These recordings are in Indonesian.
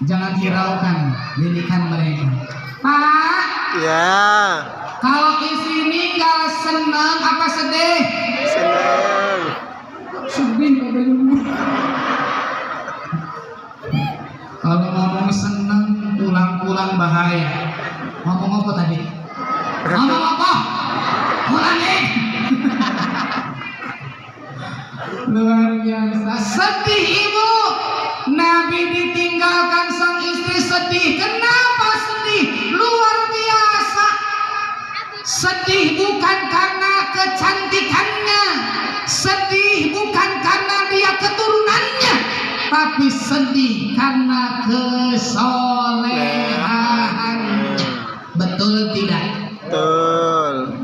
Jangan hiraukan didikan mereka. Pak, Ya, kalau istri meninggal seneng apa sedih? senang. Sedih katanya. Kalau ngomong seneng pulang-pulang bahaya. Ngomong apa tadi? Ngomong apa? Ulangi. Luar biasa. Sedih ibu. Nabi ditinggalkan sang istri sedih. Kenapa sedih? Luar biasa. Sedih bukan karena kecantikannya. Sedih bukan karena dia keturunannya. Tapi sedih karena kesolehannya. Betul tidak? Betul.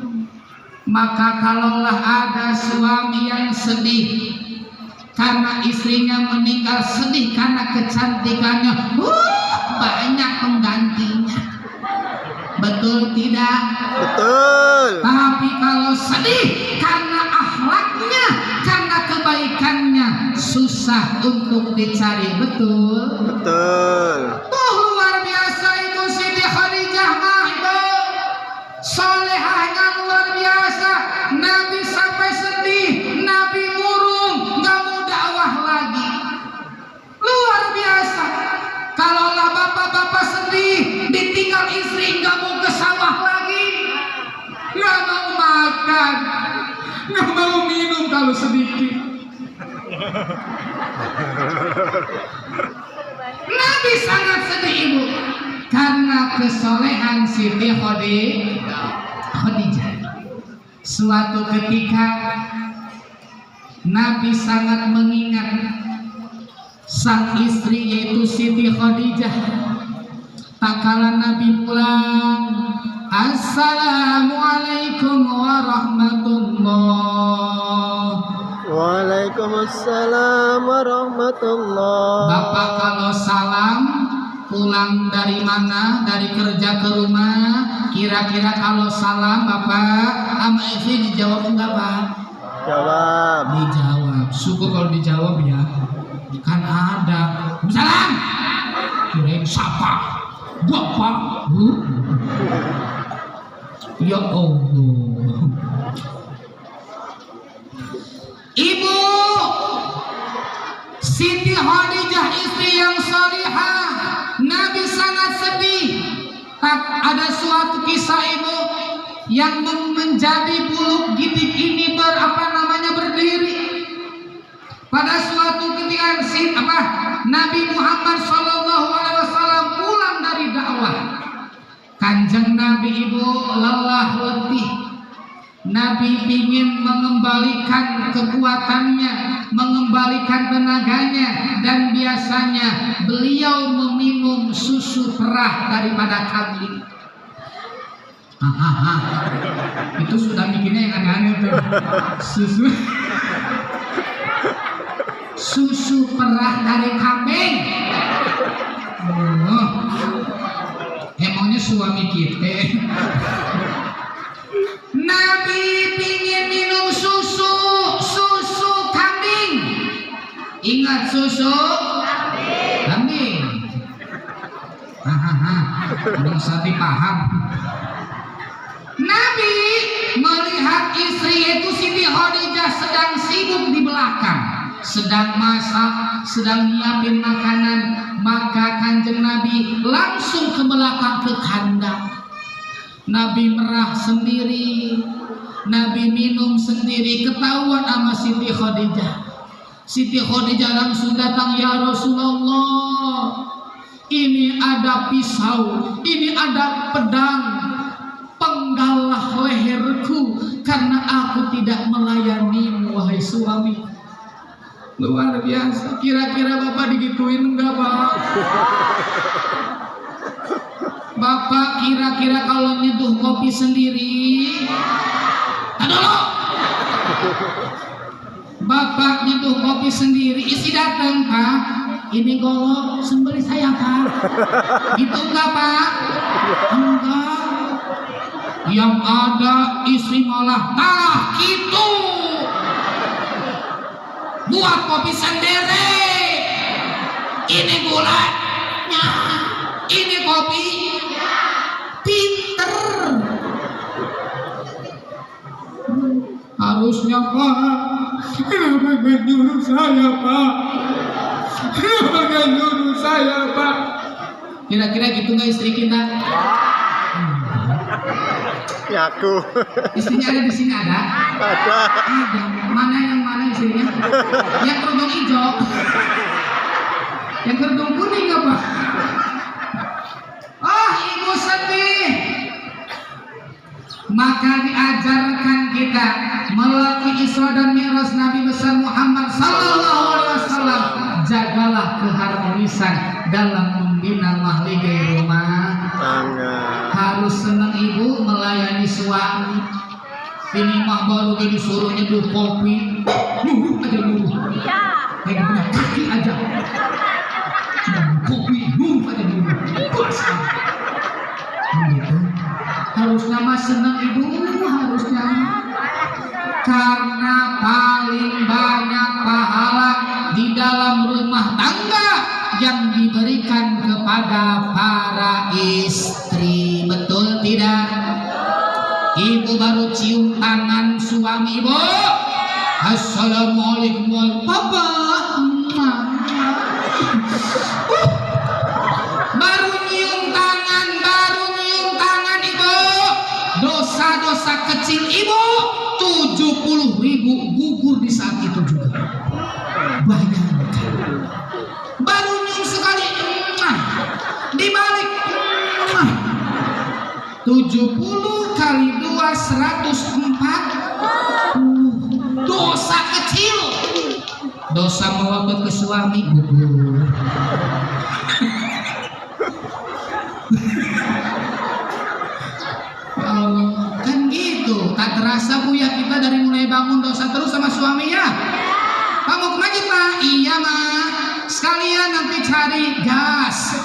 Maka kalaulah ada suami yang sedih karena istrinya meninggal, sedih karena kecantikannya, banyak penggantinya. Betul tidak? Betul. Tapi kalau sedih karena akhlaknya, karena kebaikannya, susah untuk dicari. Betul? Betul. Luar biasa Ibu Siti Khadijah mah Ibu. Solehahnya luar biasa. Nabi sampai sedih, Nabi murung, gak mau dakwah lagi. Luar biasa. Kalaulah bapak-bapak sedih, ditinggal istri, gak mau ke sawah lagi, gak mau makan, gak mau minum kalau sedikit. Nabi sangat sedih Ibu karena kesolehan Siti Khadijah. Suatu ketika Nabi sangat mengingat sang istri yaitu Siti Khadijah. Tak kala Nabi pulang, Assalamualaikum warahmatullahi. Waalaikumsalam warahmatullah. Bapak kalau salam pulang dari mana? Dari kerja ke rumah. Kira-kira kalau salam Bapak sama istri dijawab enggak Pak? Jawab. Dijawab. Syukur kalau dijawab ya. Kan ada. Salam. Kirain siapa? Bapak. Ya Allah. Ibu Siti Khadijah istri yang salihah, Nabi sangat sedih. Ada suatu kisah Ibu yang menjadi bulu gidik ini berdiri. Pada suatu ketika Nabi Muhammad SAW pulang dari dakwah. Kanjeng Nabi Ibu lelah letih. Nabi ingin mengembalikan kekuatannya, mengembalikan tenaganya, dan biasanya beliau meminum susu perah daripada kambing. Itu sudah bikinnya yang aneh-aneh tuh. Susu perah dari kambing. Emangnya suami kita. Nabi ingin minum susu kambing. Ingat susu kambing. Belum sati paham. Nabi melihat istri yaitu Siti Khadijah sedang sibuk di belakang, sedang masak, sedang nyiapin makanan. Maka Kanjeng Nabi langsung ke belakang ke kandang. Nabi merah sendiri, Nabi minum sendiri, ketahuan sama Siti Khadijah. Siti Khadijah langsung datang, ya Rasulullah, ini ada pisau, ini ada pedang, penggalah leherku karena aku tidak melayanimu wahai suami. Luar biasa. Kira-kira Bapak digituin enggak Pak? Bapak kira-kira kalau nyeduh kopi sendiri, dulu. Bapak nyeduh kopi sendiri, isi datang Pak, ini golok sembeli saya Pak, gitu enggak Pak? Enggak. Yang ada istri malah gitu, buat kopi sendiri, ini gulanya. harusnya Pak, kenapa nggak nyuruh saya Pak? Kenapa nggak nyuruh saya Pak? Kira-kira gitu nggak istri kita? Ngaku. Istrinya ada di sini ada? Ada. Ada. Mana istrinya? Yang kerudung hijau. Yang kerudung kuning apa? Oh, ibu sedih. Maka diajarkan kita melalui Isra dan Mi'raj Nabi besar Muhammad sallallahu alaihi wasallam, jagalah keharmonisan dalam membina mahligai rumah tangga. harus senang ibu melayani suami. Ini mah baru disuruh nyeduh kopi, nyuruh aja nyuruh, kayak punya kaki aja, kopi nyuruh aja nyuruh, puasa. Gitu. Harusnya mah senang ibu, harusnya, karena paling banyak pahala di dalam rumah tangga yang diberikan kepada para istri. Betul tidak? Ibu baru cium tangan suami ibu, assalamualaikum papa, baru nyium tangan ibu, dosa-dosa kecil ibu 70.000 gugur di saat itu juga. Bayangkan, baru nyium sekali, dibalik 70 kali 2 140. Dosa kecil, dosa melotot ke suami gugur. Kan gitu, tak terasa bu ya kita dari mulai bangun dosa terus sama suaminya. Kamu kemana Pak? Iya mak, sekalian nanti cari gas,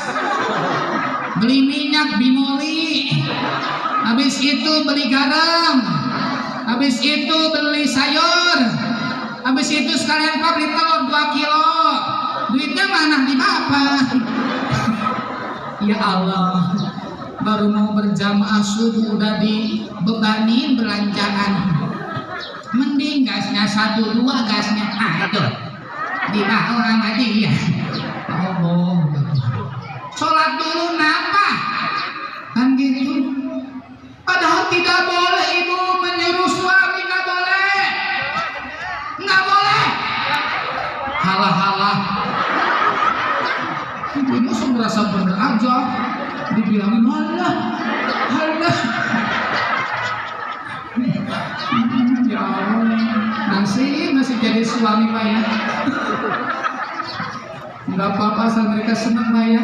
beli minyak bimoli, habis itu beli garam, habis itu beli sayur, habis itu sekalian Pak beli telur 2 kilo. Duitnya mana di bapak? Ya Allah, baru mau berjamaah subuh udah dibebanin belanjaan. Mending gasnya 1 2 gasnya itu dibawa sama dia. Allah, sholat dulu napa? Kan gitu. Padahal tidak boleh ibu menyuruh suami, nggak boleh, nggak boleh. Halah. Ibu langsung merasa bener aja, dibilangin halah. Ya Allah, masih jadi suami Pak ya. Nggak apa-apa, asal mereka senang Pak ya.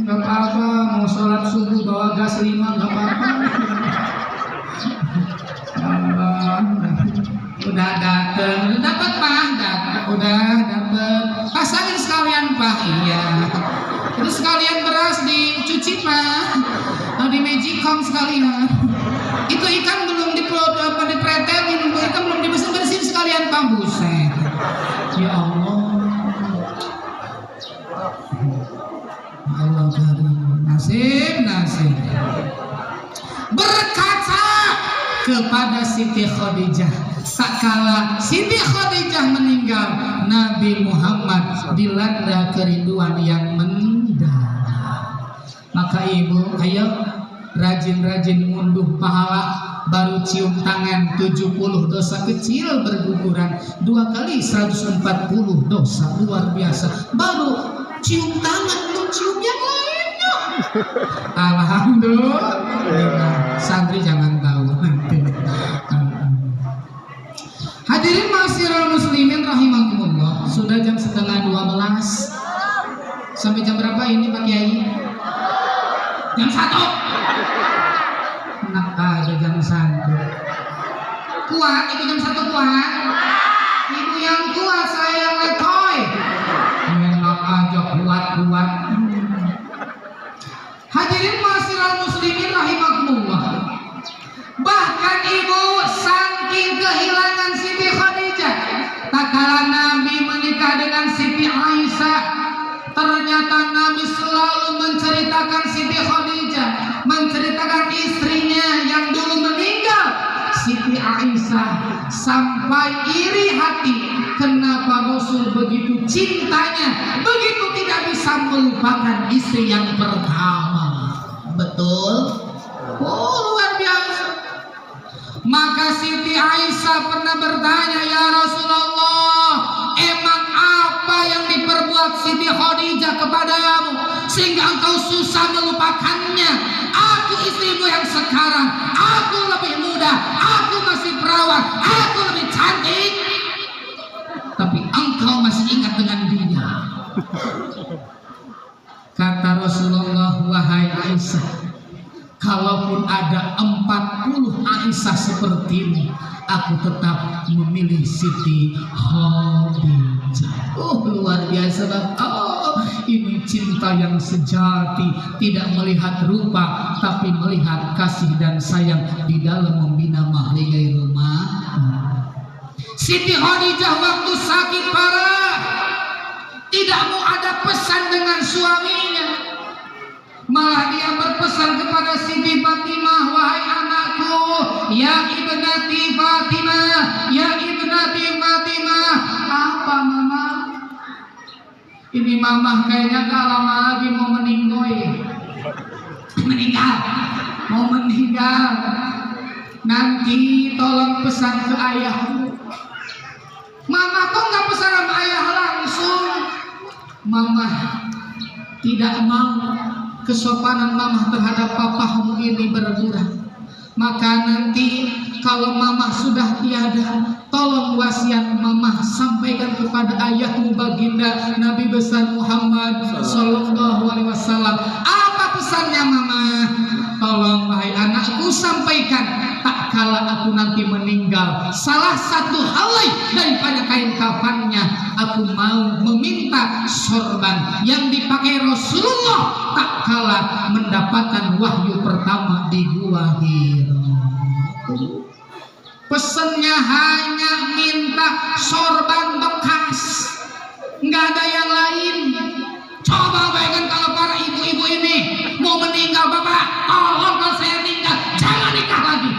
Nggak apa-apa, mau sholat subuh bawa gas 5 nggak apa-apa. Udah dateng, udah dapat Pak, udah dapet. Pasangin sekalian Pak, iya. Terus sekalian beras dicuci Pak, di Magicom sekalian. Itu ikan belum dipretelin, ikan belum dibersih-bersihin sekalian Pak, buset. Ya Allah. Allah karim, nasib berkaca kepada Siti Khadijah. Tak kala Siti Khadijah meninggal, Nabi Muhammad dilanda kerinduan yang mendalam. Maka ibu, ayo rajin-rajin ngunduh pahala. Baru cium tangan 70 dosa kecil berguguran, 2 kali 140 dosa luar biasa. Baru cium tangan, belum cium yang lainnya. Alhamdulillah. Santri jangan tahu nanti. Hadirin ma'asyiral muslimin rahimakumullah. Sudah jam 11:30. Sampai jam berapa ini Pak Kiai? Jam 1. Enak aja jam 1. Kuat itu jam 1 kuat. Ibu yang kuat, saya yang letoy. Enak aja kuat. Hadirin ma'asyiral muslimin rahimakumullah. Bahkan ibu saking kehilangan Siti Khadijah, tak kala Nabi menikah dengan Siti Aisyah, ternyata Nabi selalu menceritakan Siti Khadijah, menceritakan istrinya yang dulu meninggal, Siti Aisyah, sampai sampai iri hati. Kenapa Rasul begitu cintanya, begitu tidak bisa melupakan istri yang pertama. Betul? Oh, luar biasa. Maka Siti Aisyah pernah bertanya, ya Rasulullah, emang apa yang diperbuat Siti Khadijah kepadamu sehingga engkau susah melupakannya? Aku istrimu yang sekarang, aku lebih muda, aku masih perawan, aku lebih cantik, tapi engkau masih ingat dengan dia. Kata Rasulullah, wahai Aisyah, kalaupun ada 40 Aisyah sepertimu, aku tetap memilih Siti Khadijah. Oh, luar biasa banget. Oh, ini cinta yang sejati, tidak melihat rupa tapi melihat kasih dan sayang di dalam membina mahligai rumah. Siti Khadijah waktu sakit parah tidak mau ada pesan dengan suaminya, malah dia berpesan kepada Siti Fatimah, wahai anakku, ya ibnati Fatimah, ya ibnati Fatimah. Apa mama? Ini mama kayaknya gak lama lagi mau meninggal. Mau meninggal. Nanti tolong pesan ke ayahmu. Mama kok gak pesan sama ayah langsung? Mama tidak mau kesopanan mama terhadap papamu ini berkurang. Maka nanti kalau mama sudah tiada, tolong wasiat mama sampaikan kepada ayahmu baginda Nabi besar Muhammad Sallallahu Alaihi Wasallam. Apa pesannya mama? Tolong wahai anakku sampaikan, tak kala aku nanti meninggal, salah satu helai daripada kain kafannya aku mau meminta sorban yang dipakai Rasulullah tak kala mendapatkan wahyu pertama di Gua Hira. Pesennya hanya minta sorban bekas, nggak ada yang lain. Coba bayangkan kalau para ibu-ibu ini mau meninggal, bapak, tolong kalau saya meninggal jangan nikah lagi.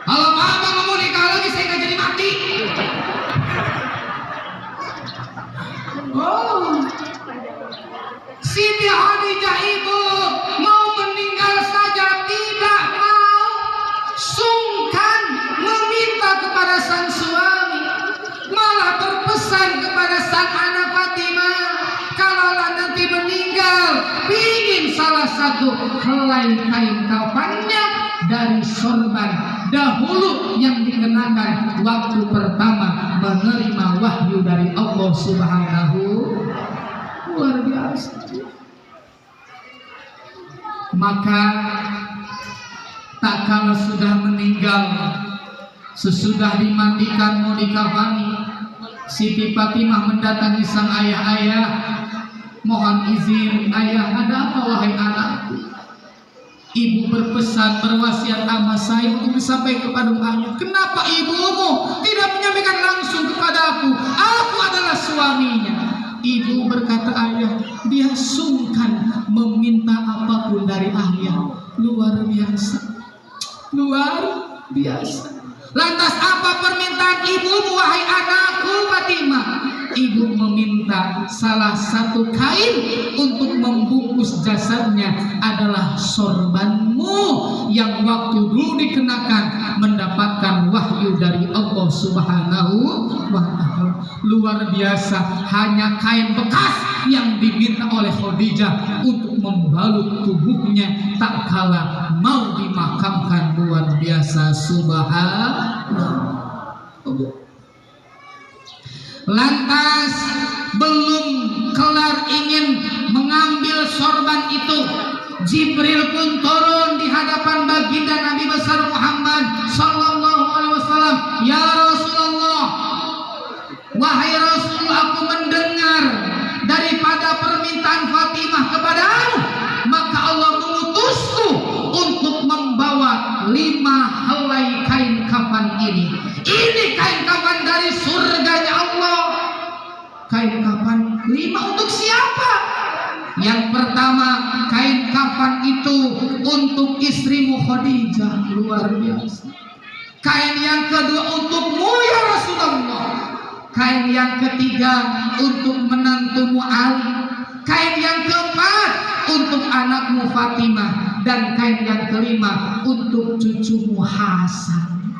Kalau bapak mau nikah lagi saya nggak jadi mati. Oh, Siti Khadijah ibu mau meninggal saja tidak mau sungkan meminta kepada sang suami, malah berpesan kepada sang anak Fatimah, kalaulah nanti meninggal, ingin salah satu helai kain kafannya dari sorban dahulu yang dikenakan waktu pertama menerima wahyu dari Allah Subhanahu. Luar biasa. Maka tak kala sudah meninggal, sesudah dimandikan mau dikafani, Siti Fatimah mendatangi sang ayah, mohon izin ayah, ada apa wahai anakku? Ibu berpesan berwasiat sama saya untuk disampaikan kepada ayah. Kenapa ibumu tidak menyampaikan langsung kepada aku? Aku adalah suaminya. Ibu berkata, ayah, dia sungkan meminta apapun dari ayah. Luar biasa. Luar biasa. Lantas apa permintaan ibumu wahai anakku Fatimah? Ibu meminta salah satu kain untuk membungkus jasadnya adalah sorbanmu yang waktu dulu dikenakan mendapatkan wahyu dari Allah Subhanahu wa Ta'ala. Luar biasa, hanya kain bekas yang diminta oleh Khadijah untuk membalut tubuhnya tak kala mau dimakamkan. Luar biasa, subhanallah. Lantas belum kelar ingin mengambil sorban itu, Jibril pun turun di hadapan baginda Nabi besar Muhammad Sallallahu Alaihi Wasallam. Ya Rasulullah, wahai Rasul, aku mendengar daripada permintaan Fatimah kepadamu, maka Allah mengutusku untuk membawa 5 helai kain kafan ini. Ini kain kafan dari surganya Allah. Kain kafan 5 untuk siapa? Yang pertama kain kafan itu untuk istrimu Khadijah, luar biasa. Kain yang kedua untukmu ya Rasulullah. Kain yang ketiga untuk menantumu Ali. Kain yang keempat untuk anakmu Fatimah. Dan kain yang kelima untuk cucumu Hasan.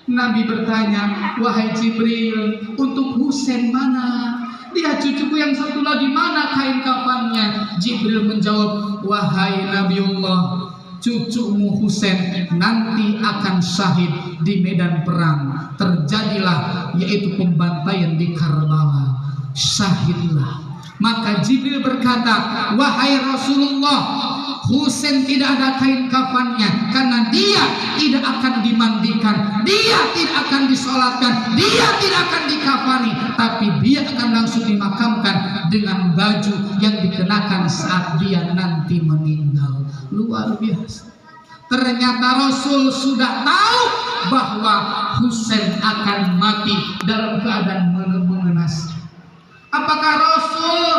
Nabi bertanya, wahai Jibril, untuk Husain mana? Dia cucuku yang satu lagi, mana kain kafannya? Jibril menjawab, wahai Nabiullah, cucumu Husain nanti akan syahid di medan perang. Terjadilah yaitu pembantaian di Karbala. Syahidlah. Maka Jibril berkata, wahai Rasulullah, Husain tidak ada kain kafannya karena dia tidak akan dimandikan, dia tidak akan disolatkan, dia tidak akan dikafani, tapi dia akan langsung dimakamkan dengan baju yang dikenakan saat dia nanti meninggal. Luar biasa. Ternyata Rasul sudah tahu bahwa Husain akan mati dalam keadaan mengenaskan. Apakah Rasul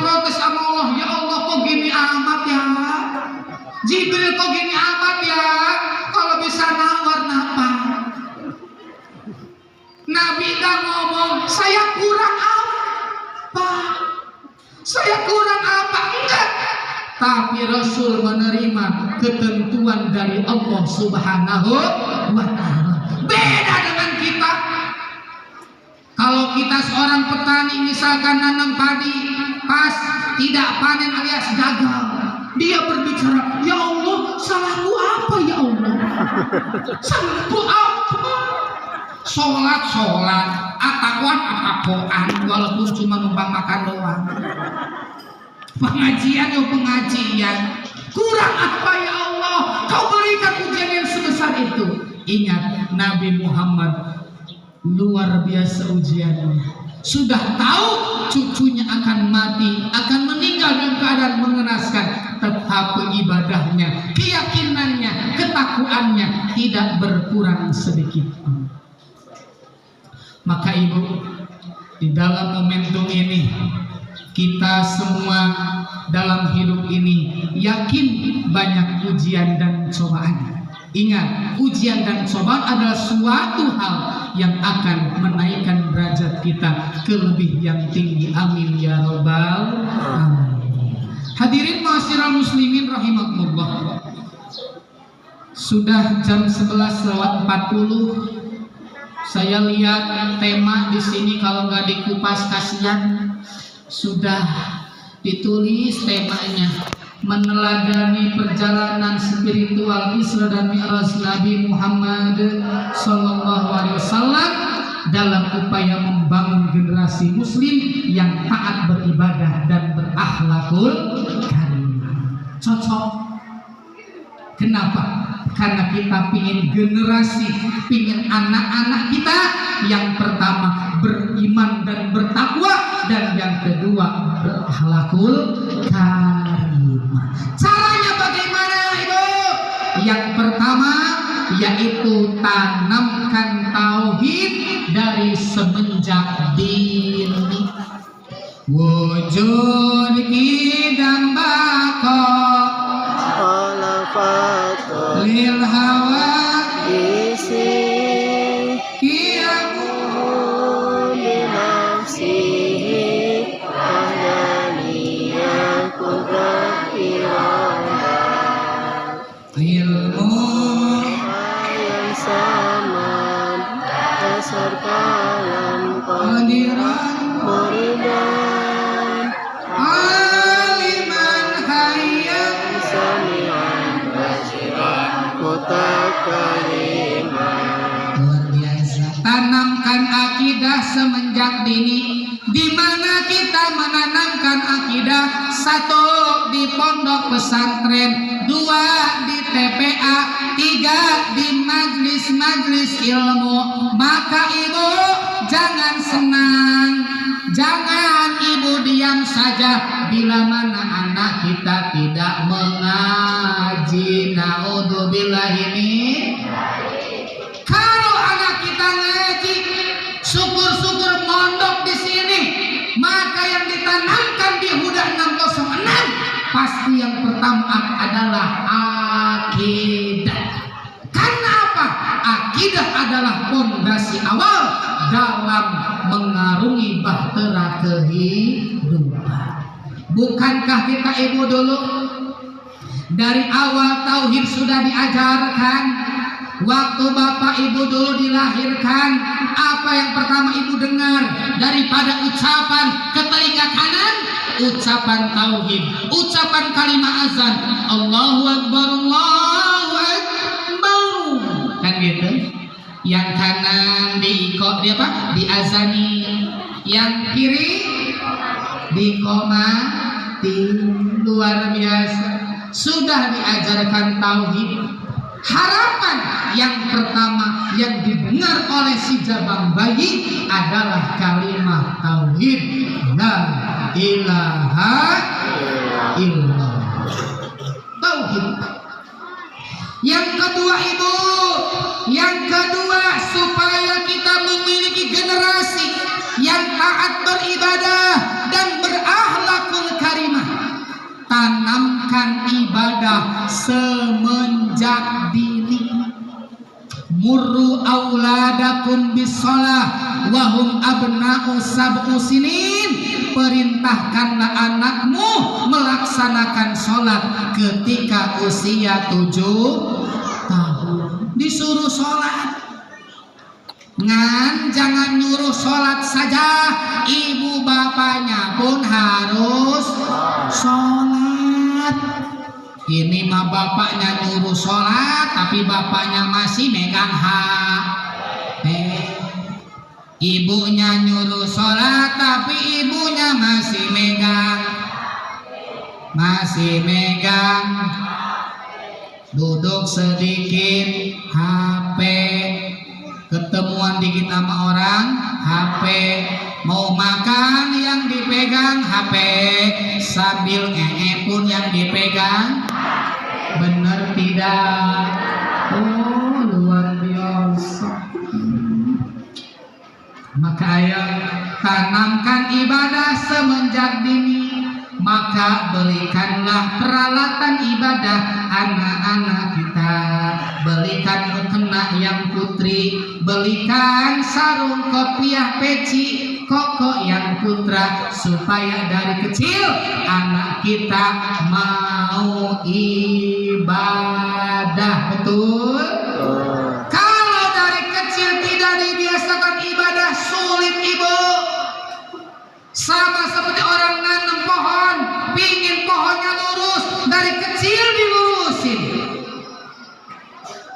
protes sama Allah? Ya Allah, kok gini amat ya? Jibril, kok gini amat ya? Kalau bisa nawar napa? Nabi nggak ngomong, saya kurang apa? Saya kurang apa? Enggak. Tapi Rasul menerima ketentuan dari Allah Subhanahu wa Ta'ala. Beda dengan kita. Kalau kita seorang petani misalkan nanam padi, pas tidak panen alias gagal, dia berbicara, ya Allah, salahku apa ya Allah? Salahku apa? Sholat, atakoan, walaupun cuma numpang makan doang. Pengajian, kurang apa ya Allah? Kau berikan ujian yang sebesar itu. Ingat, Nabi Muhammad luar biasa ujiannya. Sudah tahu cucunya akan mati, akan meninggal dalam keadaan mengenaskan, tetapi ibadahnya, keyakinannya, ketakwaannya tidak berkurang sedikit. Maka Ibu, di dalam momentum ini kita semua dalam hidup ini yakin banyak ujian dan cobaan. Ingat, ujian dan cobaan adalah suatu hal yang akan menaikkan derajat kita ke lebih yang tinggi. Amin ya rabbal alamin. Hadirin ma'asyiral muslimin rahimakumullah. Sudah jam 11:40. Saya lihat tema di sini kalau nggak dikupas kasihan. Sudah ditulis temanya, meneladani perjalanan spiritual Isra dan Mi'raj Nabi Muhammad Sallallahu Alaihi Wasallam dalam upaya membangun generasi Muslim yang taat beribadah dan berakhlakul karimah. Cocok. Kenapa? Karena kita pingin generasi, pingin anak-anak kita yang pertama beriman dan bertakwa, dan yang kedua berakhlakul karimah. Caranya bagaimana Ibu? Yang pertama yaitu tanamkan tauhid dari semenjak dini. Wujud kidam bako lil hawa isi kiamu binafsihi ahdaniyah kudrat iradah ilmu yang saman dasar kalam qadiran muridan aliman hayyan sami'an basiran mutakalimah. Luar biasa. Tanamkan akidah semenjak dini. Di mana kita menanamkan akidah? 1 di pondok pesantren, 2 di TPA, 3 di majlis-majlis ilmu. Maka Ibu jangan senang, jangan Ibu diam saja bila mana anak kita tidak mengaji. Naudzubillah ini. Kalau anak kita ngaji, syukur-syukur mondok di sini, maka yang ditanamkan di Huda 606 pertama adalah akidah. Karena apa? Akidah adalah fondasi awal dalam mengarungi bahtera kehidupan. Bukankah kita ibu dulu dari awal tauhid sudah diajarkan? Waktu bapak ibu dulu dilahirkan, apa yang pertama ibu dengar daripada ucapan ke telinga kanan? Ucapan tauhid, ucapan kalimat azan, Allahu Akbar, Allahu Akbar, kan gitu. Yang kanan diazani, yang kiri diqomati. Luar biasa, sudah diajarkan tauhid. Harapan yang pertama yang didengar oleh si jabang bayi adalah kalimat tauhid, la ilaha illallah. Tauhid. Yang kedua ibu, yang kedua supaya kita memiliki generasi yang taat beribadah dan berakhlakul karimah, tanamkan ibadah semenjak dini. Murru auladakum bisolah wahum abna'u sab'u sinin. Perintahkanlah anakmu melaksanakan sholat ketika usia 7 tahun. Disuruh sholat. Jangan nyuruh sholat saja, ibu bapaknya pun harus sholat. Ini mah bapaknya nyuruh sholat, tapi bapaknya masih megang HP. Ibunya nyuruh sholat, tapi ibunya masih megang. Duduk sedikit, HP. Ketemuan dikit sama orang, HP. Mau makan yang dipegang HP, sambil pun yang dipegang. Bener tidak? Oh, luar biasa. Maka ayo tanamkan ibadah semenjak dini. Maka berikanlah peralatan ibadah anak-anak kita. Belikan mukena yang putri, belikan sarung kopiah peci koko yang putra, supaya dari kecil anak kita mau ibadah. Betul? Kalau dari kecil tidak dibiasakan ibadah, sulit ibu. Sama seperti orang nanam pohon, pingin pohonnya lurus, dari kecil dilurusin.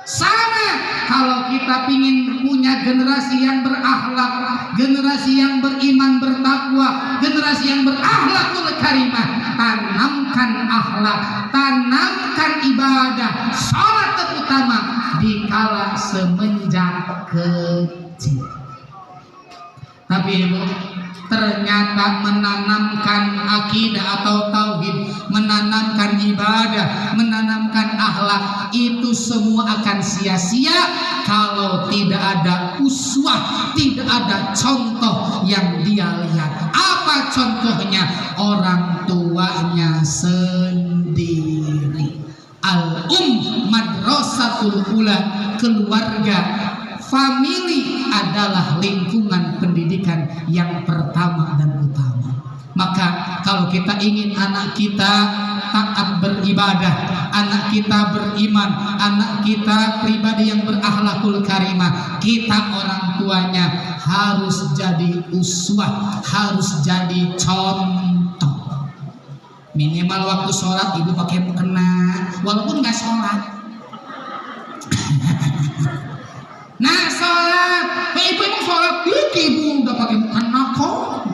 Sama kalau kita pingin punya generasi yang berakhlak, generasi yang beriman bertakwa, generasi yang berakhlakul karimah, tanamkan akhlak, tanamkan ibadah, sholat terutama dikala semenjak kecil. Tapi ibu, ternyata menanamkan akidah atau tauhid, menanamkan ibadah, menanamkan akhlak, itu semua akan sia-sia kalau tidak ada uswah, tidak ada contoh yang dia lihat. Apa contohnya? Orang tuanya sendiri. Madrasatul ula, keluarga. Famili adalah lingkungan pendidikan yang pertama dan utama. Maka kalau kita ingin anak kita taat beribadah, anak kita beriman, anak kita pribadi yang berakhlakul karimah, kita orang tuanya harus jadi uswah, harus jadi contoh. Minimal waktu sholat ibu pakai mukena, walaupun nggak sholat. Nah sholat, ibu emang sholat ibu udah pakai mukena kok.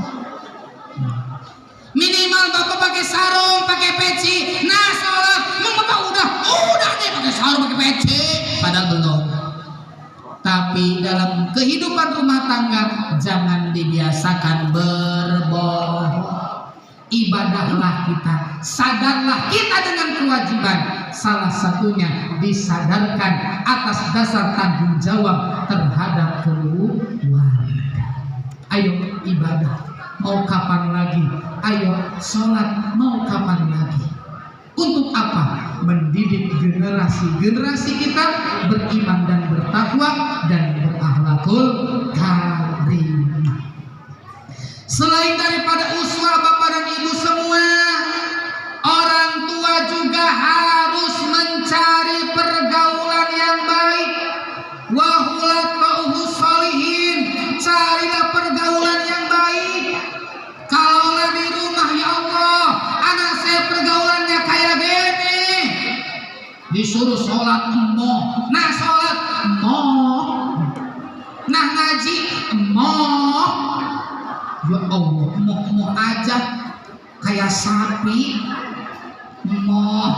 Minimal bapak pakai sarung, pakai peci. Nah sholat, bapak udah deh pakai sarung, pakai peci. Padahal belum. Tapi dalam kehidupan rumah tangga jangan dibiasakan berbohong. Ibadahlah kita, sadarlah kita dengan kewajiban. Salah satunya disadarkan atas dasar tanggung jawab terhadap keluarga. Ayo ibadah, mau kapan lagi? Ayo sholat, mau kapan lagi? Untuk apa? Mendidik generasi kita beriman dan bertakwa dan berakhlakul karimah. Selain daripada uswah Bapak dan Ibu semua, orang tua juga harus mencari pergaulan yang baik. Wa khulaqahu sholihin, carilah pergaulan yang baik. Kalaulah di rumah, ya Allah, anak saya pergaulannya kayak gini, disuruh sholat emoh, nah sholat emoh, nah ngaji emoh, ya Allah, emoh aja kayak sapi, emoh,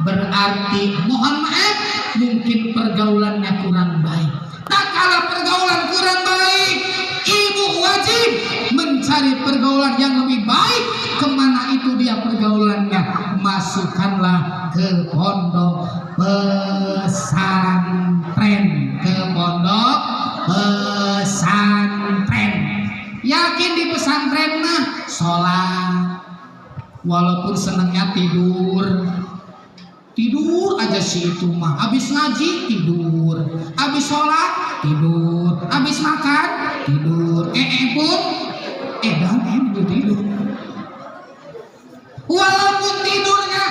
berarti mohon maaf, mungkin pergaulannya kurang baik. Tak kala pergaulan kurang baik, ibu wajib mencari pergaulan yang lebih baik. Kemana itu dia pergaulannya? Masukkanlah ke pondok pesantren, ke pondok pesantren. Yakin di pesantren mah sholat, walaupun senangnya tidur aja sih itu mah. Habis ngaji tidur, habis sholat tidur, habis makan tidur, pun tidur. Walaupun tidurnya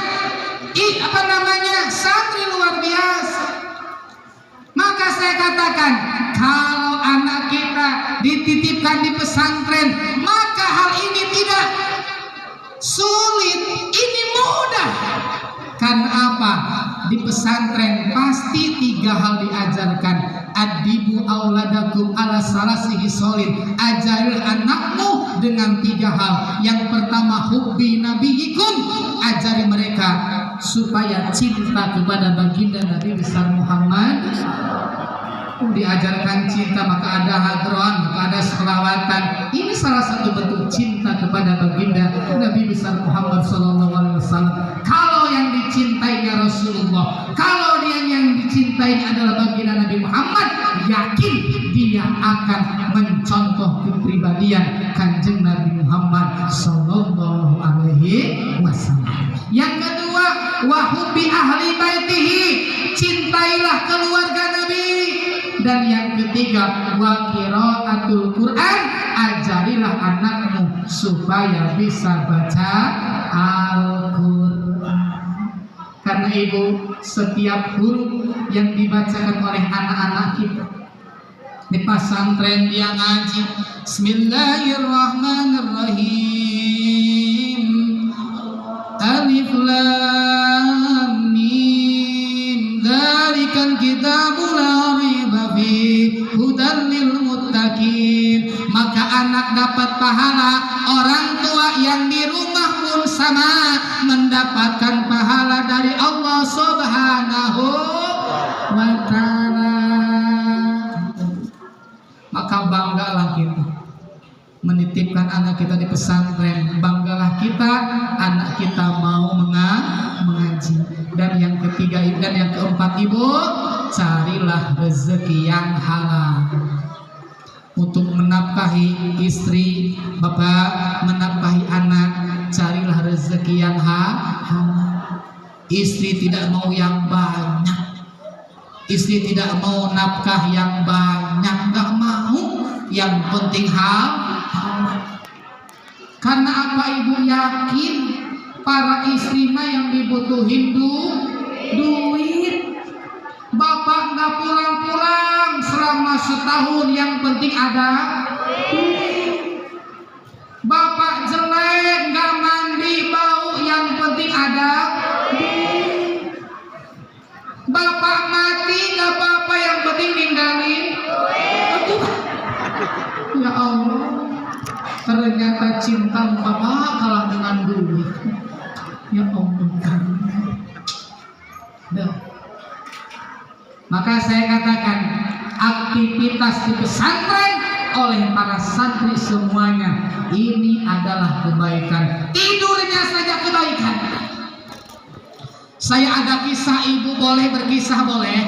santri luar biasa. Maka saya katakan, kalau anak kita dititipkan di pesantren, maka hal ini tidak sulit, ini mudah. Karena apa? Di pesantren pasti 3 hal diajarkan. Adibu auladakum ala salasihi solin. Ajarilah anakmu dengan 3 hal. Yang pertama, hubbi nabiyikum. Ajari mereka supaya cinta kepada baginda Nabi besar Muhammad. Diajarkan cinta, maka ada hadroan, maka ada selawatan. Ini salah satu bentuk cinta kepada baginda Nabi besar Muhammad SAW. Kalau yang dicintainya Rasulullah, kalau dia yang dicintai adalah baginda Nabi Muhammad, yakin dia akan mencontoh kepribadian Kanjeng Nabi Muhammad SAW. Yang kedua, wahubbi ahli baitihi, cintailah keluarga Nabi. Dan yang ketiga, wa qiraatul Quran, ajarilah anakmu supaya bisa baca Al-Quran. Karena ibu, setiap huruf yang dibacakan oleh anak-anak kita di pesantren dia ngaji Bismillahirrahmanirrahim, Alif Lam Mim, dzalikal kitabu la raiba fihi hudan lil muttaqin. Maka anak dapat pahala, orang tua yang di rumah pun sama mendapatkan pahala dari Allah Subhanahu wa ta'ala. Maka banggalah kita menitipkan anak kita di pesantren, banggalah kita anak kita mau mengaji. Dan yang ketiga dan yang keempat, ibu, carilah rezeki yang halal untuk menafkahi istri, bapak menafkahi anak. Carilah rezeki yang halal. Istri tidak mau yang banyak, istri tidak mau nafkah yang banyak, nggak mau. Yang penting halal. Karena apa, ibu yakin para istri mah yang dibutuhin duit. Bapak nggak pulang-pulang selama setahun, yang penting ada duit. Bapak jelek nggak mandi bau, yang penting ada duit. Bapak mati nggak apa-apa, yang penting ninggalin duit. Ya Allah, ternyata cinta bapak kalah dengan duit. Ya Allah. Maka saya katakan, aktivitas di pesantren oleh para santri semuanya ini adalah kebaikan. Tidurnya saja kebaikan. Saya ada kisah, ibu boleh berkisah? Boleh?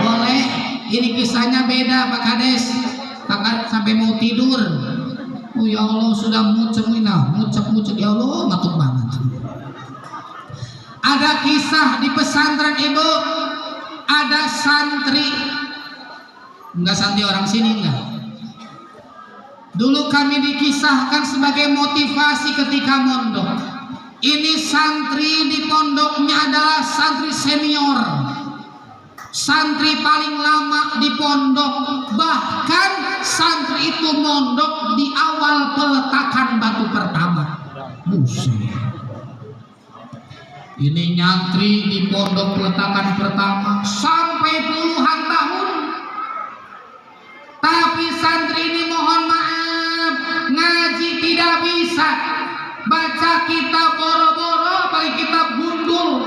Boleh. Ini kisahnya beda Pak Kades. Pak Kades sampai mau tidur. Oh ya Allah, sudah mucek ya Allah, matuk banget. Ada kisah di pesantren ibu, ada santri, enggak santri orang sini enggak. Dulu kami dikisahkan sebagai motivasi ketika mondok. Ini santri di pondoknya adalah santri senior, santri paling lama di pondok. Bahkan santri itu mondok di awal peletakan batu pertama. Buset. Ini nyantri di pondok peletakan pertama sampai puluhan tahun. Tapi santri ini mohon maaf, ngaji tidak bisa. Baca kitab boro-boro, pakai kitab gundul.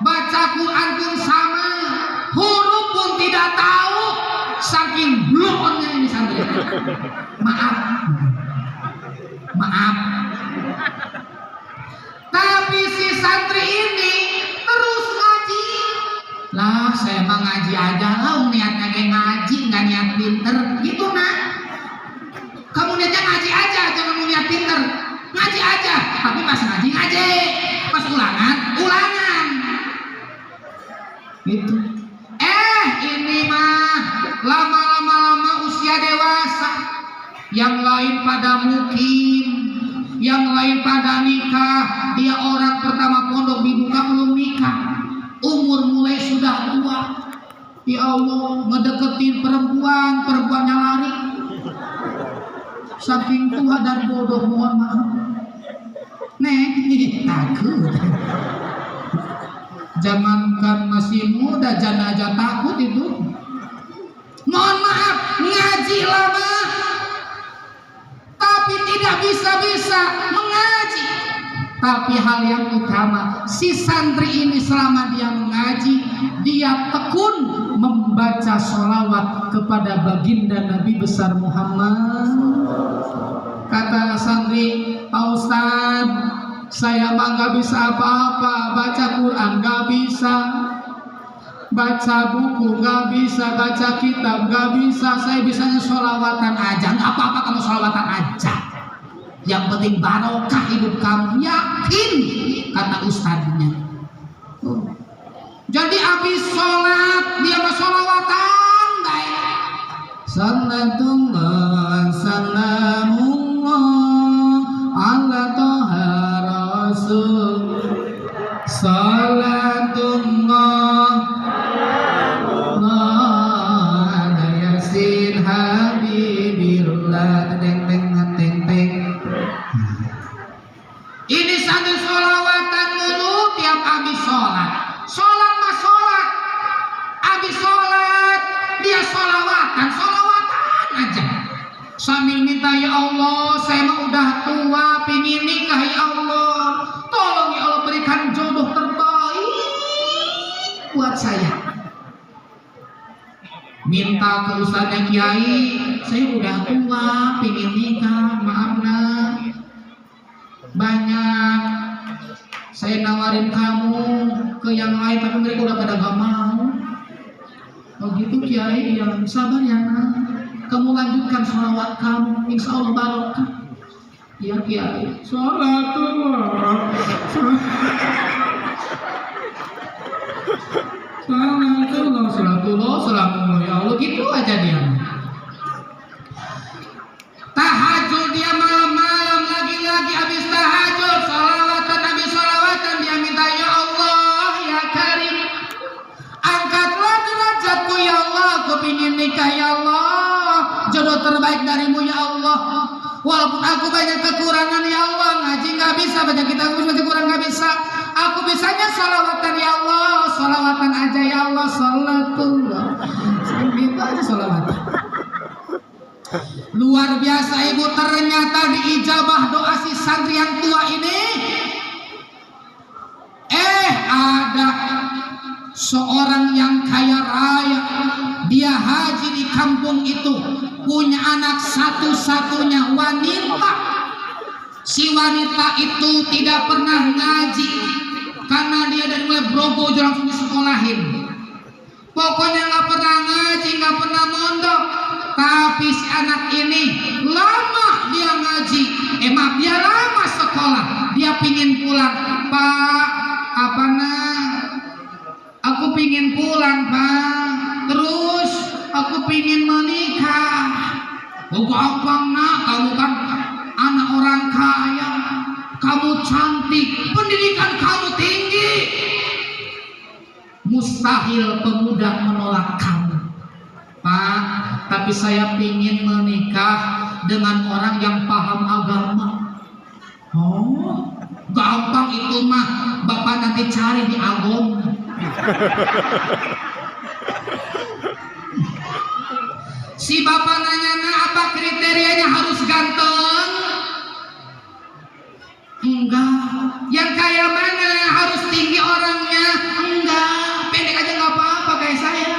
Baca Quran pun sama, huruf pun tidak tahu. Saking blonnya ini santri. Maaf. Tapi si santri ini terus ngaji. Lah saya mah ngaji aja lah, niatnya kayak ngaji, nggak niat pinter gitu nah. Kamu niatnya ngaji aja, jangan mau niat pinter. Ngaji aja, tapi pas ngaji, pas ulangan gitu. Ini mah lama usia dewasa, yang lain pada mukim, yang lain pada nikah. Dia orang pertama pondok dibuka belum nikah, umur mulai sudah tua. Ya Allah, ngedeketin perempuannya lari. Saking tua dan bodoh, mohon maaf. Takut. Jangankan masih muda, jangan aja takut itu. Mohon maaf, ngaji lama, tapi tidak bisa mengaji. Tapi hal yang utama, si santri ini selama dia mengaji, dia tekun membaca sholawat kepada baginda Nabi besar Muhammad. Kata santri, Pak Ustaz, saya mah gak bisa apa-apa, baca Quran gak bisa, baca buku gak bisa, baca kitab gak bisa. Saya bisanya sholawatan aja. Gak apa-apa kamu sholawatan aja, yang penting barokah hidup kamu. Yakin, kata ustadznya. Jadi habis sholat dia mah sholawatan baik. Salatullah salamullah ala toha rasul. Salatullah ala yasin habibillah. Ini sambil sholawatan dulu tiap habis sholat. Sholat mah sholat, habis sholat dia sholawatan aja. Sambil minta, ya Allah, saya mah udah tua, pingin nikah ya Allah. Tolong ya Allah berikan jodoh terbaik buat saya. Minta ke ustadznya, Kiai, saya udah tua, pingin nikah, maaf nah. Banyak saya nawarin kamu ke yang lain, tapi mereka udah pada gak mau. Oh gitu Kiai, yang sabar ya nak. Kamu lanjutkan sholawat kamu, insya Allah barokah. Ya Kiai, sholatullah ya Allah, gitu aja dia. Tahajud dia malam-malam, lagi-lagi habis tahajud sholawatan, habis sholawatan dia minta, ya Allah ya Karim, angkatlah derajatku ya Allah, aku ingin nikah ya Allah, jodoh terbaik darimu ya Allah. Walaupun aku banyak kekurangan ya Allah, ngaji nggak bisa, baca kitab baca Quran nggak bisa, aku bisanya sholawatan ya Allah, sholawatan aja ya Allah, sholatullah. Saya minta aja sholawatan. Luar biasa ibu, ternyata diijabah doa si santri yang tua ini. Ada seorang yang kaya raya, dia haji di kampung itu, punya anak satu-satunya wanita. Si wanita itu tidak pernah ngaji karena dia dari mulai brogo langsung disekolahin. Pokoknya nggak pernah ngaji, nggak pernah mondok. Tapi si anak ini lama dia ngaji Haji. Maaf, dia lama sekolah, dia pingin pulang. Pak, aku pingin pulang, Pak. Terus aku pingin menikah. Gampang nak, kamu kan anak orang kaya, kamu cantik, pendidikan kamu tinggi. Mustahil pemuda menolak kamu. Pak, tapi saya pingin menikah dengan orang yang paham agama. Oh, gampang itu mah, Bapak nanti cari di Agung. Si bapak nanya, apa kriterianya, harus ganteng? Enggak. Yang kayak mana? Harus tinggi orangnya? Enggak. Pendek aja nggak apa-apa kayak saya.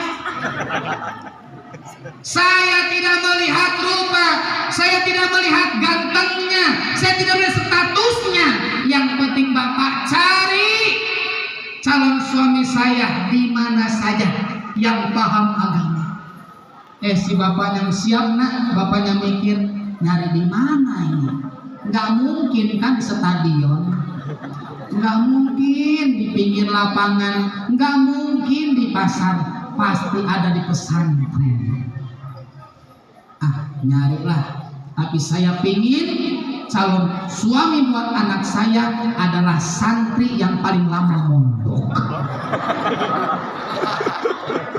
Saya tidak melihat rupa, saya tidak melihat gantengnya, saya tidak melihat statusnya. Yang penting bapak cari calon suami saya di mana saja yang paham agama. Si bapak yang siap nak, bapaknya mikir nyari di mana ini? Nggak mungkin kan di stadion, nggak mungkin di pinggir lapangan, nggak mungkin di pasar, pasti ada di pesantren. Nyarilah, tapi saya pingin calon suami buat anak saya adalah santri yang paling lama mondok.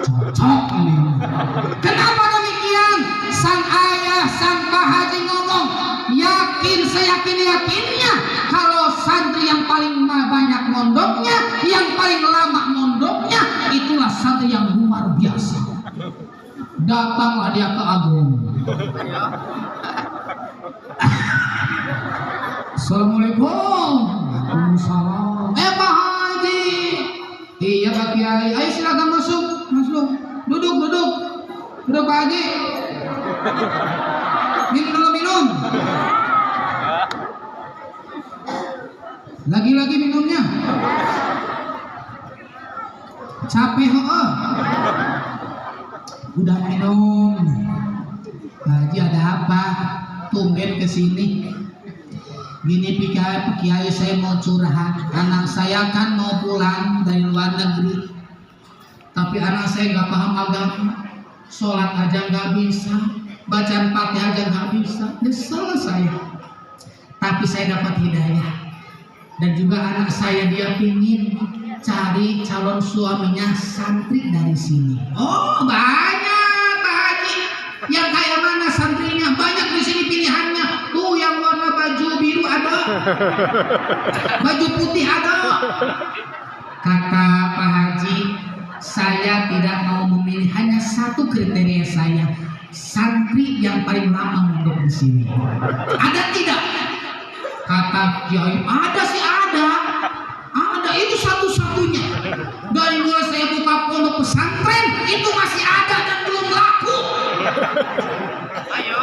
Cocok ini. Kenapa demikian? Sang ayah, sang Pak Haji ngomong, yakin, seyakin-yakinnya kalau santri yang paling banyak mondoknya, yang paling lama mondoknya, itulah santri yang luar biasa. Datanglah dia ke Agung. Assalamualaikum. Waalaikumsalam. Pak Haji. Iya Pak Kiai. Ayo silakan masuk. Duduk Pak Haji. Minum. Lagi-lagi minumnya. Capek kok. Udah minum. Pak Haji ada apa? Tumben kesini. Gini Pak Kiai, saya mau curhat. Anak saya kan mau pulang dari luar negeri, tapi anak saya nggak paham agama, sholat aja nggak bisa, bacaan Fatihah aja nggak bisa. Nyesel saya. Tapi saya dapat hidayah. Dan juga anak saya dia pingin cari calon suaminya santri dari sini. Oh banyak Pak Haji. Yang kayak mana santrinya? Banyak di sini pilihannya. Tuh yang warna baju biru ada, baju putih ada. Kata Pak Haji, saya tidak mau memilih, hanya satu kriteria saya, santri yang paling lama mondok di sini. Ada tidak? Kata Kiai, ada sih ada, itu satu-satunya. Dari mulai saya buka pondok pesantren itu masih ada dan belum laku.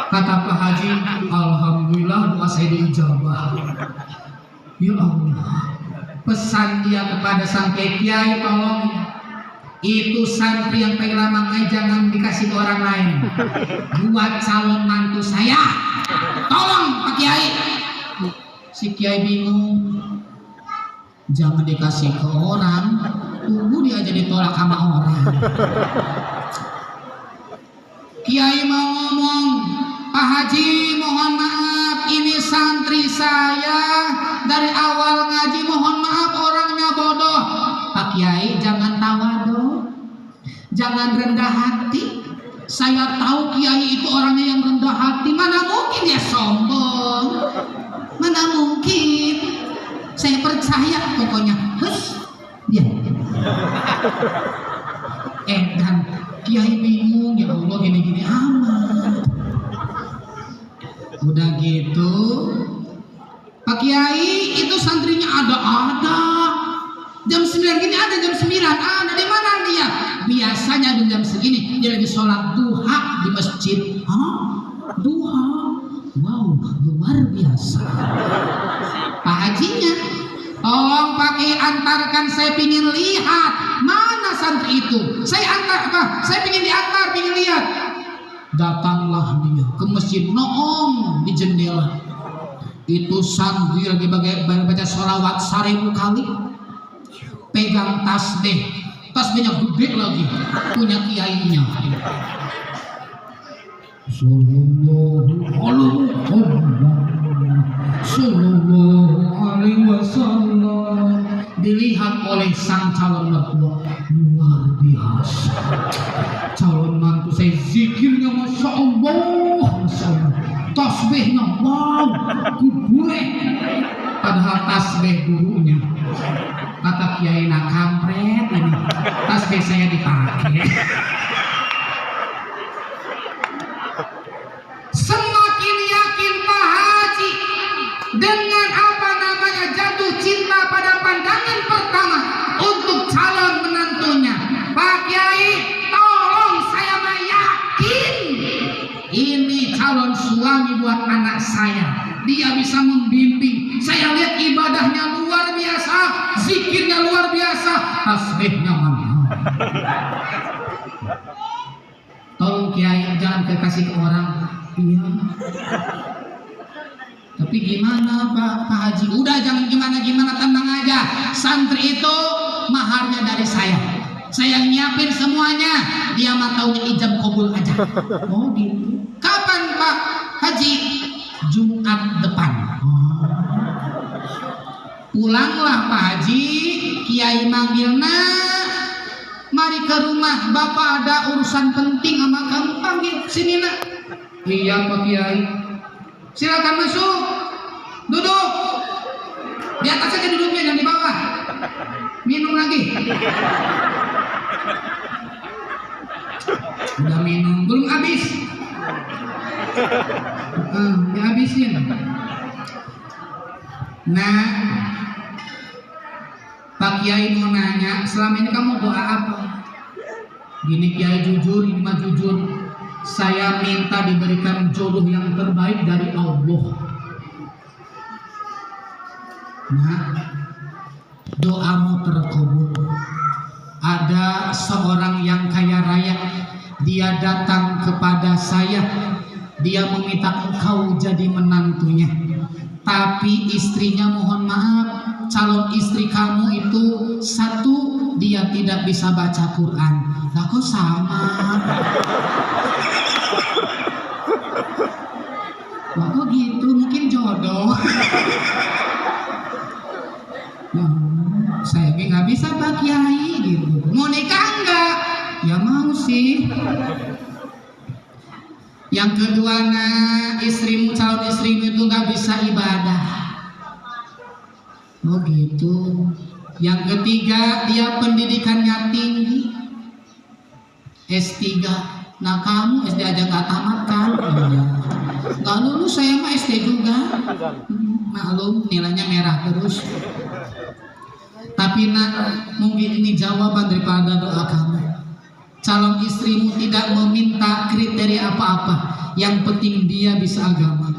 Kata Pak Haji, alhamdulillah doa saya diijabah. Ya Allah, pesan dia kepada sang Kiai, tolong itu santri yang paling lama jangan dikasih ke orang lain, buat calon mantu saya. Tolong Pak Kiai. Si Kiai bingung, jangan dikasih ke orang, tunggu dia aja ditolak sama orang. Kiai mau ngomong, Pak Haji mohon maaf, ini santri saya dari awal ngaji, mohon maaf orangnya bodoh. Pak Kiai jangan tawadu, jangan rendah hati. Saya tahu Kiai itu orangnya yang rendah hati, mana mungkin dia sombong, mana mungkin. Saya percaya pokoknya. Dia. Dan Kiai bingung, ya Allah gini-gini amat. Udah gitu, Pak Kiai itu santrinya ada. Jam 9 gini ada, jam 9 ada. Di mana dia? Biasanya di jam segini dia lagi sholat duha di masjid. Duha? Wow, luar biasa. Pak Hajinya, tolong Pak Kiai antarkan, saya pingin lihat mana santri itu. Saya antar apa? Saya pingin diantar, pingin lihat. Datanglah dia ke masjid, noong di jendela. Itu santri lagi baca sholawat 1000 kali, pegang tasbihnya gede lagi, punya kiainya. Sallallahu alaihi wasallam. Dilihat oleh sang calon mertua, luar biasa. Calon mantu saya zikirnya masya Allah, tasbihnya wow, gue. Padahal tasbih gurunya. Kata kiai nak kampret ini, tasbih saya dipakai. Semakin yakin Pak Haji dengan jatuh cinta pada pandangan pertama untuk calon menantunya. Pak Kiai, tolong saya yakin ini calon suami buat anak saya. Dia bisa membimbing. Saya lihat ibadahnya luar biasa, zikirnya luar biasa, tasbihnya mantap. Tolong Kiai jangan kekasih ke orang. Iya. Tapi gimana Pak Haji? Udah jangan gimana-gimana, tenang aja. Santri itu maharnya dari saya. Saya nyiapin semuanya. Dia mah taunya ijab kabul aja. Oh gitu. Kapan Pak Haji? Jumat depan. Pulanglah Pak Haji. Kiai manggilna, mari ke rumah. Bapak ada urusan penting sama kamu, panggil sini nak. Iya Pak Kiai. Silakan masuk, duduk. Di atas saja duduknya, jangan di bawah. Minum lagi. Udah minum, belum habis. Dihabisin. Nah, Pak Kiai mau nanya, selama ini kamu doa apa? Gini Kiai, jujur, ini mah jujur. Saya minta diberikan jodoh yang terbaik dari Allah. Nah, doamu terkabul. Ada seorang yang kaya raya, dia datang kepada saya, dia meminta engkau jadi menantunya. Tapi istrinya, mohon maaf, calon istri kamu itu satu, dia tidak bisa baca Quran. Lah kok sama? Wah kok gitu, mungkin jodoh. Saya nggak bisa Pak Kiai gitu. Mau nikah enggak? Ya mau sih. Yang kedua, nah, calon istrimu itu nggak bisa ibadah. Oh gitu. Yang ketiga, dia pendidikannya tinggi, S3. Nah kamu SD aja nggak tamat kan? Iya. Nggak lulus, saya mah SD juga. Maklum nilainya merah terus. Tapi nak, mungkin ini jawaban daripada doa kamu. Calon istrimu tidak meminta kriteria apa-apa, yang penting dia bisa agama.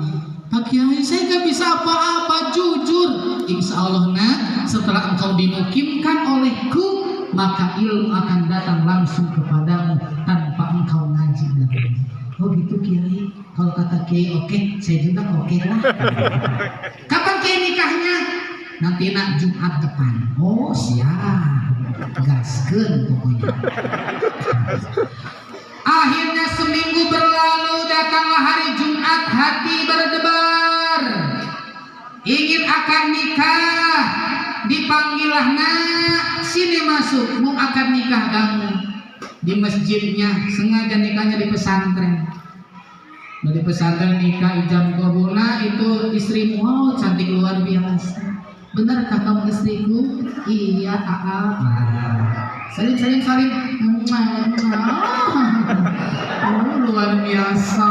Pak Kiai, saya nggak bisa apa-apa, jujur. Insya Allah nak, setelah engkau dimukimkan olehku, maka ilmu akan datang langsung kepadamu tanpa engkau ngaji lagi. Oh gitu Kiai. Kalau kata Kiai oke, saya juga oke lah. Kapan Kiai nikahnya? Nanti nak Jumat depan. Oh siap, gaskeun pokoknya. Akhirnya seminggu berlalu, datanglah hari Jumat, hati berdebar, ingin akan nikah. Dipanggillah, nak sini masuk, mau akan nikah kamu. Di masjidnya, sengaja nikahnya di pesantren. Dari pesantren nikah ijab kabulna, itu istrimu, oh cantik luar biasa. Benarkah kamu istriku? Iya kakak. Saling. Oh luar biasa.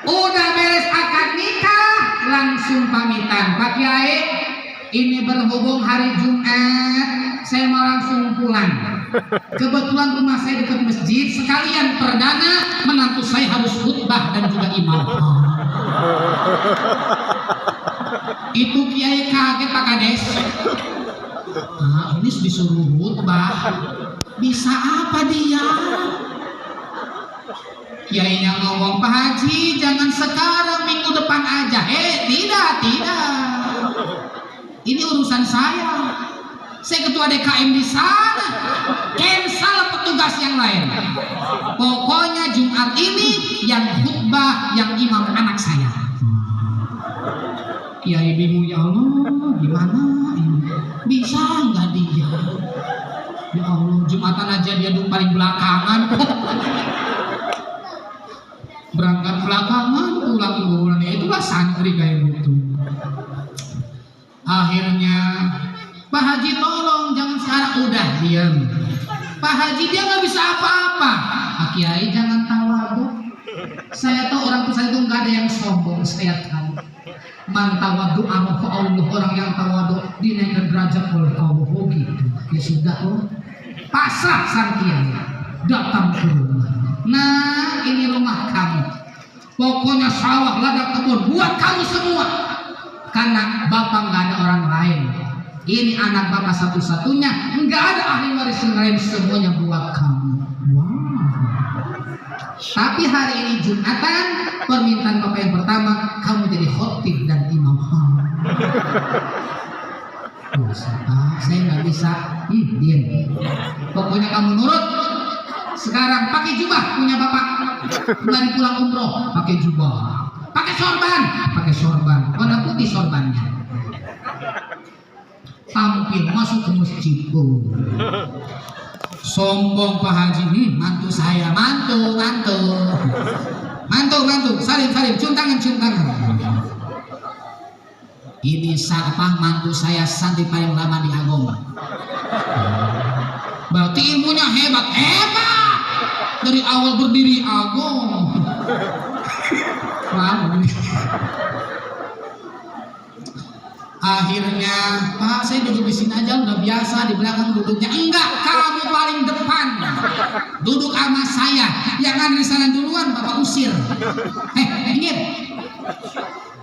Udah beres akad nikah, langsung pamitan. Pak Kiai, ini berhubung hari Jumat, saya mau langsung pulang. Kebetulan rumah saya dekat masjid, sekalian perdana menantu saya harus khutbah dan juga imam. Itu Kiai kaget Pak Kades. Nah, ini disuruh khutbah. Bisa apa dia? Kiainya ngomong, Pak Haji jangan sekarang, minggu depan aja. Tidak. Ini urusan saya. Saya ketua DKM di sana. Cancel petugas yang lain. Pokoknya Jumat ini yang khutbah, yang imam anak saya. Kiai bingung, ya Allah, gimana ini? Bisa nggak dia? Ya Allah, Jumatan aja dia duduk paling belakangan. Berangkat belakangan, pulang duluan. Ya itulah santri kayak gitu. Akhirnya Pak Haji tolong jangan sekarang, udah diam. Pak Haji dia nggak bisa apa-apa. Pak Kiai jangan tawadhu. Saya tahu orang tua saya itu nggak ada yang sombong, saya tahu. Man tawadhu amafa Allah, orang yang tawadhu dinaikkan derajat oleh Allah. Oh gitu. Ya sudah, pasrah sang Kiai, datang ke rumah. Nah, ini rumah kamu. Pokoknya sawah, ladang, kebun buat kamu semua. Karena bapak nggak ada orang lain. Ini anak bapak satu-satunya, nggak ada ahli waris lain, semuanya buat kamu. Wow. Tapi hari ini Jumatan, permintaan bapak yang pertama, kamu jadi khotib dan imam. Saya nggak bisa. Diam. Pokoknya kamu nurut. Sekarang pakai jubah punya bapak. Kemarin pulang umroh, pakai jubah. Pakai sorban. Warna putih sorbannya. Tampil masuk ke masjid. Sombong Pak Haji. Mantu saya, mantu. Salim, cium tangan. Ini siapa mantu saya, santri paling lama di Agong. Berarti ilmunya hebat. Dari awal berdiri Agong. Akhirnya, Pak, saya duduk di sini aja, udah biasa, di belakang duduknya. Enggak, kamu paling depan. Duduk sama saya. Yang ada di sana duluan, Bapak usir. Minggir.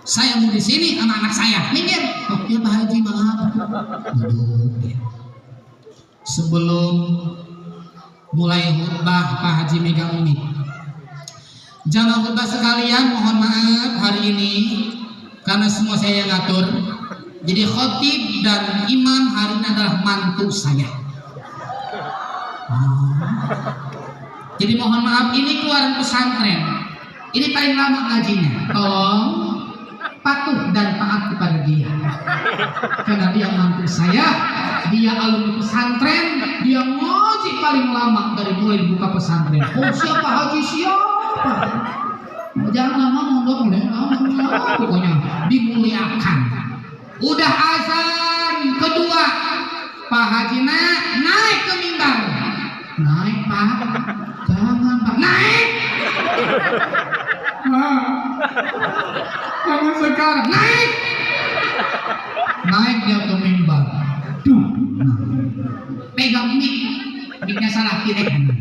Saya mau di sini sama anak saya. Minggir. Oh, ya Pak Haji, maaf. Duduk. Sebelum mulai khutbah, Pak Haji megang mic. Jamaah khutbah sekalian, mohon maaf hari ini karena semua saya yang ngatur. Jadi khotib dan imam hari ini adalah mantu saya. Jadi mohon maaf, ini keluaran pesantren. Ini paling lama ngajinya. Tolong patuh dan taat kepada dia. Karena dia mantu saya, dia alumni pesantren, dia ngaji paling lama dari mulai dibuka pesantren. Oh, siapa Haji siapa? Jangan lama mondok, pokoknya dimuliakan. Udah azan kedua, Pak Haji naik ke mimbar. Naik Pak, jangan Pak, naik. Jangan sekarang, naik dia ke mimbar. Pegang mic-nya salah kiri kanan.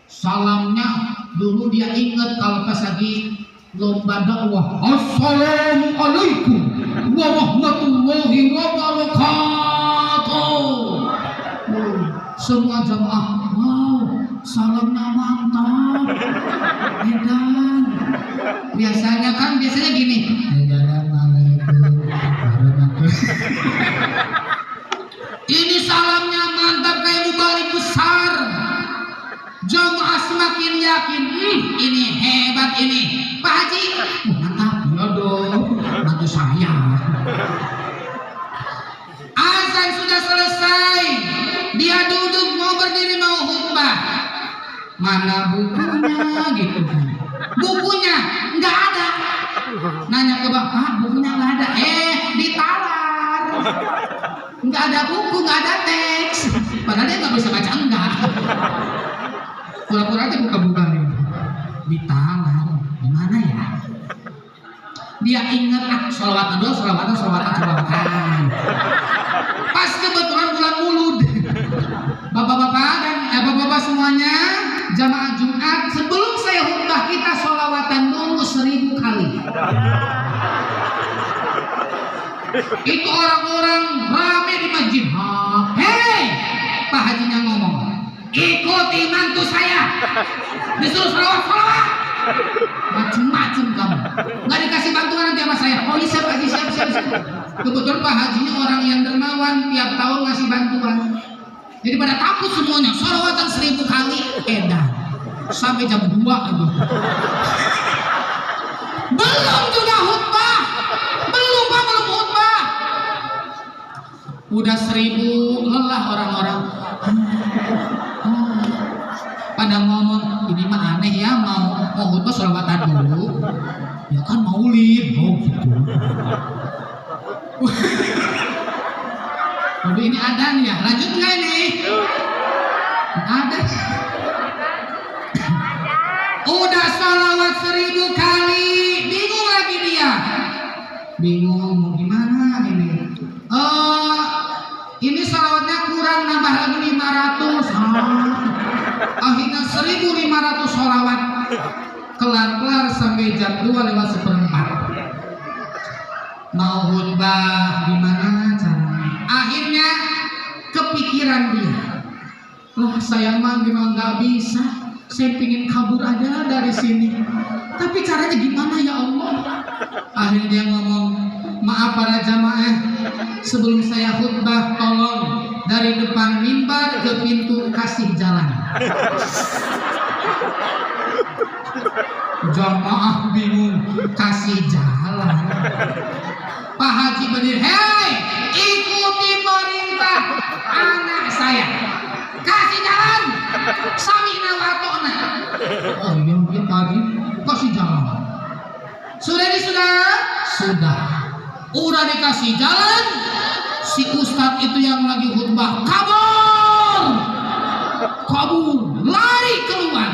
Salamnya dulu dia ingat kalau pas lagi lomba dakwah, assalamualaikum warahmatullahi wabarakatuh. Semua jamaah, wow, salamnya mantap, edan. Biasanya gini, assalamualaikum warahmatullahi. Ini salamnya mantap kayak mubalik besar. Jamaah semakin yakin, ini hebat ini. Pak Haji, mantap, ya dong, mantu saya. Azan sudah selesai, dia duduk mau berdiri mau khutbah. Mana bukunya gitu? Bukunya nggak ada. Nanya ke bapak, bukunya nggak ada. Ditalar. Nggak ada buku, nggak ada teks. Padahal dia nggak bisa baca enggak. Pura-pura aja buka-buka nih. Ditalar. Gimana ya? Dia ingat sholawatan dulu, sholawatan. Pas kebetulan bulan Mulud. Bapak-bapak dan bapak-bapak semuanya, jamaah Jumat, sebelum saya khutbah kita sholawatan dulu 1000 kali. Itu orang-orang rame di masjid. Hei, Pak Hajinya ngomong, ikuti mantu saya. Disuruh salawat. Macem-macem kamu. Nggak dikasih bantuan nanti sama saya. Oh iya siap Haji, siap. Kebetulan Pak Hajinya orang yang dermawan, tiap tahun ngasih bantuan. Jadi pada takut semuanya, salawatan 1000 kali, edan. Sampai jam 2 aja. Belum juga khutbah. Belum khutbah. Udah 1000, lelah orang-orang. Pada ngomong, ini mah aneh ya, mau khutbah salawatan dulu. Ya kan maulid, oh gitu. Waduh, ini adan ya, lanjut nggak ini? Ada. Udah salawat 1000 kali, bingung lagi dia. Bingung mau gimana ini? Ini salawatnya kurang, nambah lagi 500. Akhirnya 1500 salawat. Kelar sampai jam 2:04. Mau khutbah gimana caranya? Akhirnya kepikiran dia. Lah saya mah gimana nggak bisa. Saya pingin kabur aja dari sini. Tapi caranya gimana ya Allah? Akhirnya dia ngomong, maaf para jamaah, sebelum saya khutbah tolong dari depan mimbar ke pintu kasih jalan. Jamaah bingung, kasih jalan. Pak Haji berdiri, hei, ikuti perintah anak saya, kasih jalan. Samina wa ta'na. Oh iya mungkin tadi kasih jalan. Sudah. Udah dikasih jalan, si ustadz itu yang lagi khutbah kabur, lari keluar.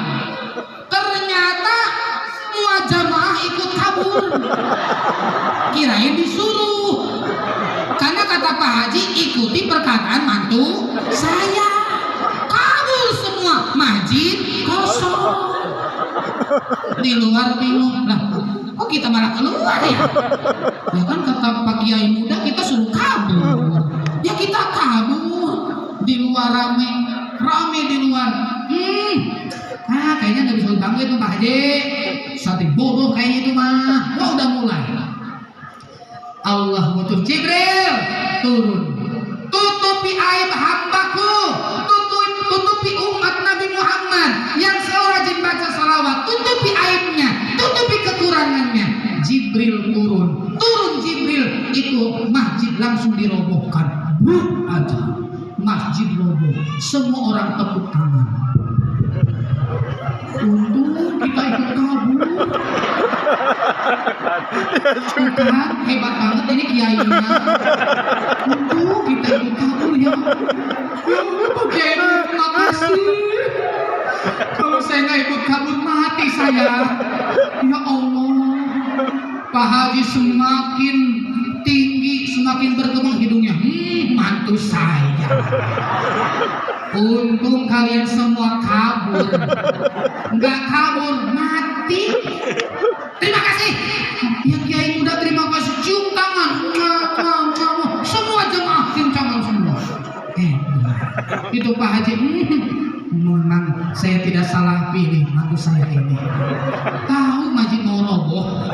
Ternyata semua jamaah ikut kabur. Kirain disuruh. Karena kata Pak Haji, ikuti perkataan mantu saya. Kabur semua, masjid kosong. Di luar bingung. Lah, kok kita malah keluar ya? Ya kan kata Pak Kiai muda kita suruh kabur. Ya kita kabur. Di luar rame di luar. Kayaknya nggak bisa ditanggung itu Pak Haji. Sate bodoh kayaknya itu mah. Wah udah mulai. Allah ngutus Jibril turun. Tutupi aib hambaku. Tutupi umat Nabi Muhammad yang selalu rajin baca salawat. Tutupi aibnya. Tutupi kekurangannya. Jibril turun Jibril itu masjid langsung dirobohkan. Aja masjid roboh. Semua orang tepuk tangan. Untung kita ikut kabur. Kan hebat banget ini kiainya. Untung kita ikut kabur ya. Ya Pak Kiai, terima kasih. Kalau saya nggak ikut kabur mati saya. Ya Allah. Pak Haji semakin tinggi, semakin berkembang hidungnya. Mantu saya. Untung kalian semua kabur. Nggak kabur, mati. Terima kasih. Ya Kiai muda terima kasih. Cium tangan. Semua jemaah cium tangan semua. Itu Pak Haji. Memang saya tidak salah pilih mantu saya ini. Tahu masjid mau roboh.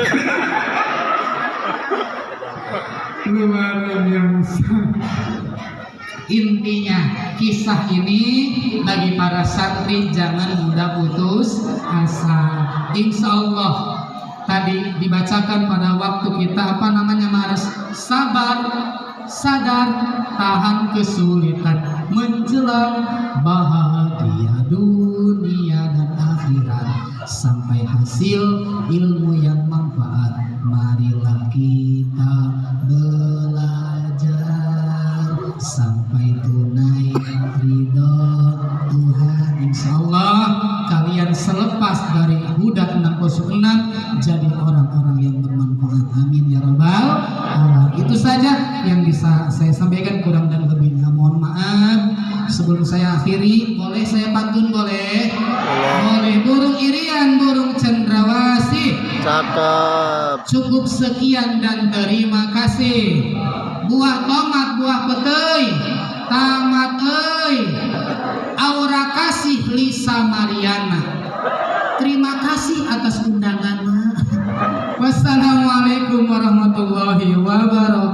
Luar biasa. Intinya kisah ini bagi para santri jangan mudah putus asa. Insya Allah tadi dibacakan pada waktu kita harus sabar, sadar, tahan kesulitan menjelang bahagia dunia dan akhirat sampai hasil ilmu yang manfaat. Marilah kita belajar sampai tunai ridho Tuhan. Insya Allah kalian selepas dari Huda 606 jadi orang-orang yang bermanfaat. Amin ya rabbal alamin. Itu saja yang bisa saya sampaikan, kurang dan lebihnya mohon maaf. Sebelum saya akhiri, boleh saya pantun? Boleh? Burung irian, burung cendrawasih. Cakep. Cukup sekian dan terima kasih. Buah tomat, buah petai, tamat euy. Aura Saudara kasih Lisa Mariana, terima kasih atas undangannya. Wassalamualaikum warahmatullahi wabarakatuh.